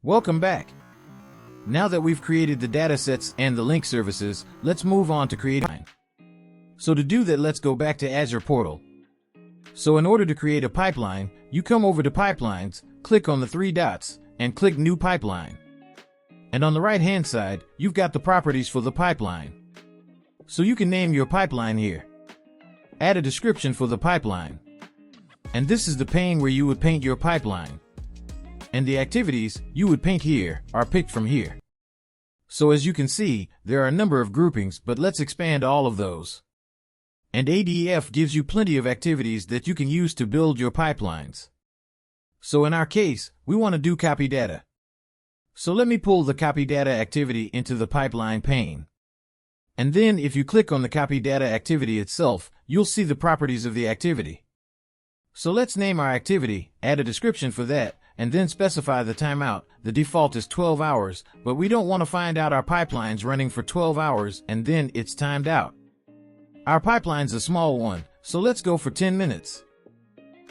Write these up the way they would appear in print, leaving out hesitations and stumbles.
Welcome back. Now that we've created the datasets and the link services, let's move on to creating. So to do that, let's go back to Azure Portal. So in order to create a pipeline, you come over to Pipelines, click on the three dots, and click New Pipeline. And on the right-hand side, you've got the properties for the pipeline. So you can name your pipeline here. Add a description for the pipeline. And this is the pane where you would paint your pipeline. And the activities you would paint here are picked from here. So as you can see, there are a number of groupings, but let's expand all of those. And ADF gives you plenty of activities that you can use to build your pipelines. So in our case, we want to do copy data. So let me pull the copy data activity into the pipeline pane. And then if you click on the copy data activity itself, you'll see the properties of the activity. So let's name our activity, add a description for that, and then specify the timeout. The default is 12 hours, but we don't want to find out our pipeline's running for 12 hours and then it's timed out. Our pipeline's a small one, so let's go for 10 minutes.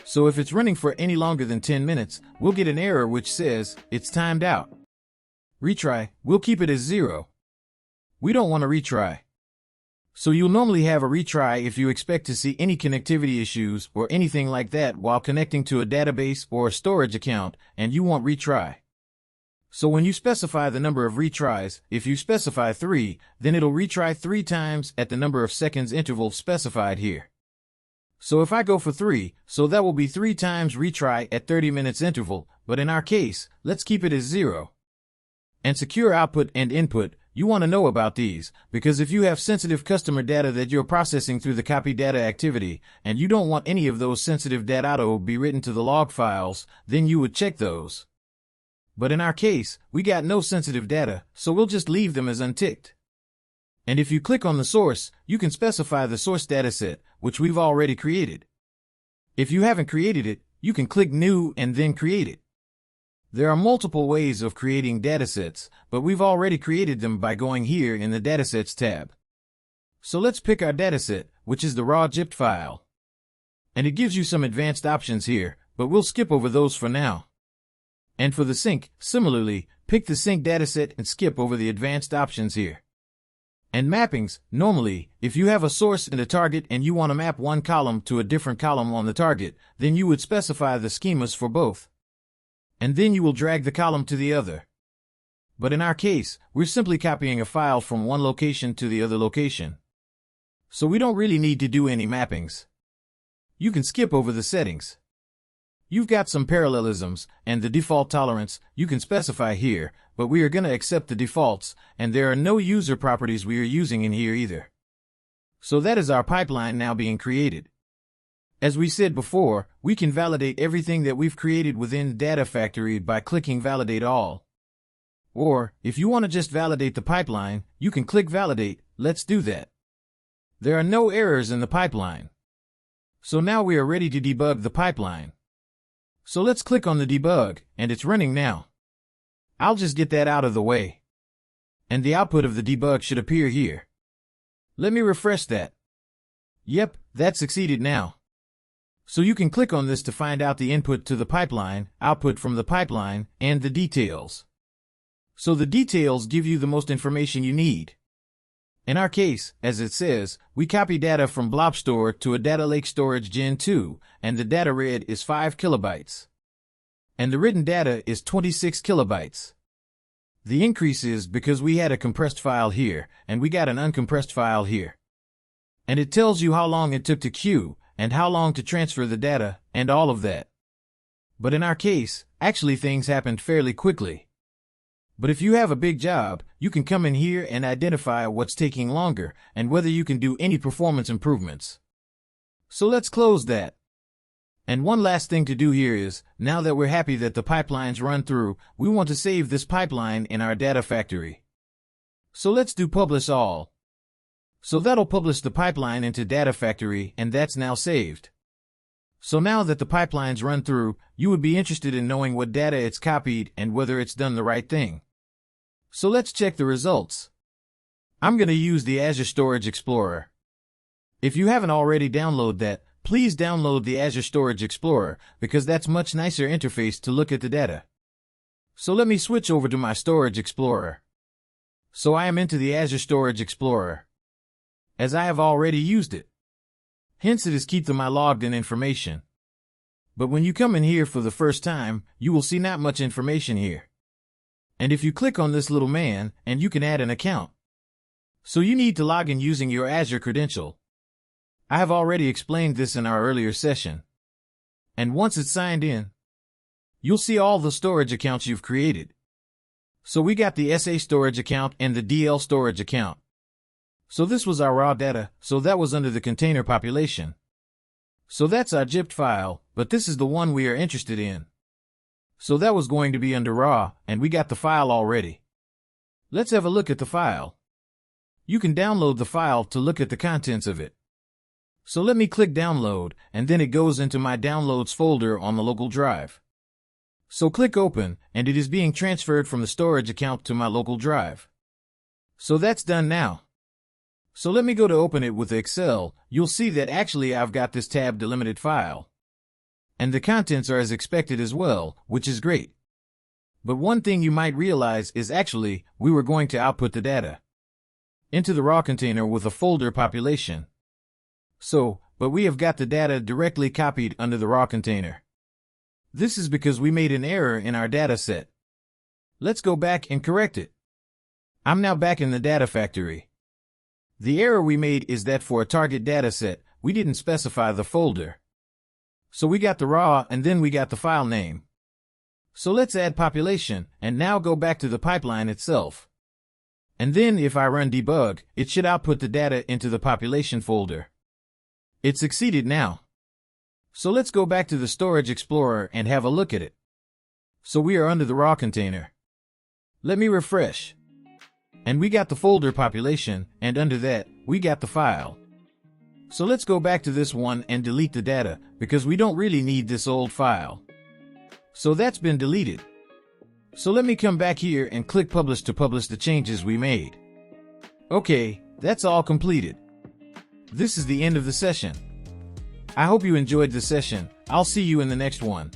So if it's running for any longer than 10 minutes, we'll get an error which says it's timed out. Retry, we'll keep it as 0. We don't want to retry. So you'll normally have a retry if you expect to see any connectivity issues or anything like that while connecting to a database or a storage account, and you want retry. So when you specify the number of retries, if you specify 3, then it'll retry 3 times at the number of seconds interval specified here. So if I go for 3, so that will be 3 times retry at 30 minutes interval, but in our case, let's keep it as 0. And secure output and input, you want to know about these, because if you have sensitive customer data that you're processing through the copy data activity, and you don't want any of those sensitive data to be written to the log files, then you would check those. But in our case, we got no sensitive data, so we'll just leave them as unticked. And if you click on the source, you can specify the source dataset, which we've already created. If you haven't created it, you can click New and then create it. There are multiple ways of creating datasets, but we've already created them by going here in the Datasets tab. So let's pick our dataset, which is the raw zip file. And it gives you some advanced options here, but we'll skip over those for now. And for the sync, similarly, pick the sync dataset and skip over the advanced options here. And mappings, normally, if you have a source and a target and you want to map one column to a different column on the target, then you would specify the schemas for both. And then you will drag the column to the other. But in our case, we're simply copying a file from one location to the other location. So we don't really need to do any mappings. You can skip over the settings. You've got some parallelisms, and the default tolerance you can specify here, but we are going to accept the defaults, and there are no user properties we are using in here either. So that is our pipeline now being created. As we said before, we can validate everything that we've created within Data Factory by clicking Validate All. Or, if you want to just validate the pipeline, you can click Validate. Let's do that. There are no errors in the pipeline. So now we are ready to debug the pipeline. So let's click on the debug, and it's running now. I'll just get that out of the way. And the output of the debug should appear here. Let me refresh that. Yep, that succeeded now. So you can click on this to find out the input to the pipeline, output from the pipeline, and the details. So the details give you the most information you need. In our case, as it says, we copy data from Blob Store to a Data Lake Storage Gen 2, and the data read is 5 kilobytes. And the written data is 26 kilobytes. The increase is because we had a compressed file here, and we got an uncompressed file here. And it tells you how long it took to queue, and how long to transfer the data, and all of that. But in our case, actually things happened fairly quickly. But if you have a big job, you can come in here and identify what's taking longer, and whether you can do any performance improvements. So let's close that. And one last thing to do here is, now that we're happy that the pipeline's run through, we want to save this pipeline in our Data Factory. So let's do Publish All. So that'll publish the pipeline into Data Factory, and that's now saved. So now that the pipeline's run through, you would be interested in knowing what data it's copied and whether it's done the right thing. So let's check the results. I'm going to use the Azure Storage Explorer. If you haven't already downloaded that, please download the Azure Storage Explorer, because that's much nicer interface to look at the data. So let me switch over to my Storage Explorer. So I am into the Azure Storage Explorer, as I have already used it. Hence it is keeping my logged in information. But when you come in here for the first time, you will see not much information here. And if you click on this little man, and you can add an account. So you need to log in using your Azure credential. I have already explained this in our earlier session. And once it's signed in, you'll see all the storage accounts you've created. So we got the SA storage account and the DL storage account. So this was our raw data, so that was under the container population. So that's our zipped file, but this is the one we are interested in. So that was going to be under raw, and we got the file already. Let's have a look at the file. You can download the file to look at the contents of it. So let me click download, and then it goes into my downloads folder on the local drive. So click open, and it is being transferred from the storage account to my local drive. So that's done now. So let me go to open it with Excel. You'll see that actually I've got this tab delimited file. And the contents are as expected as well, which is great. But one thing you might realize is actually we were going to output the data into the raw container with a folder population. But we have got the data directly copied under the raw container. This is because we made an error in our data set. Let's go back and correct it. I'm now back in the Data Factory. The error we made is that for a target data set, we didn't specify the folder. So we got the raw and then we got the file name. So let's add population and now go back to the pipeline itself. And then if I run debug, it should output the data into the population folder. It succeeded now. So let's go back to the Storage Explorer and have a look at it. So we are under the raw container. Let me refresh. And we got the folder population, and under that, we got the file. So let's go back to this one and delete the data, because we don't really need this old file. So that's been deleted. So let me come back here and click Publish to publish the changes we made. Okay, that's all completed. This is the end of the session. I hope you enjoyed the session. I'll see you in the next one.